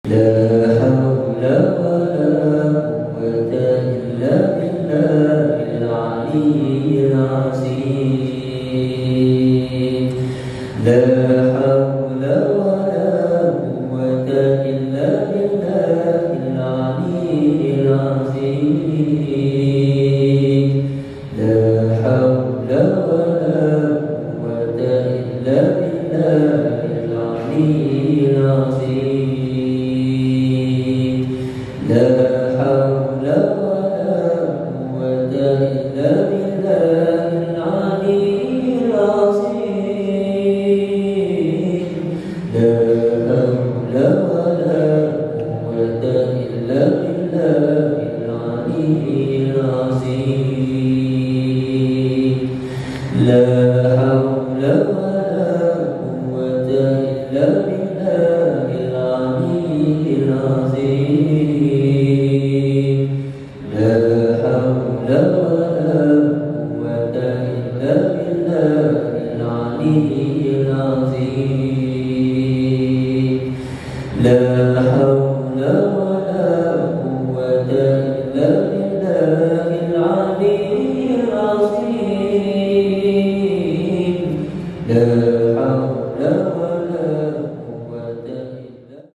لا حول ولا قوة إلا بالله العلي العظيم. لا حول ولا قوة إلا بالله العلي العظيم. لا حول ولا قوة إلا بالله العلي العظيم. لا حول ولا قوة إلا بالله العلي العظيم. لا حول ولا قوة إلا بالله العلي العظيم. لا حول ولا قوة إلا بالله العلي العظيم. لا حول ولا قوة إلا بالله العلي العظيم. لا حول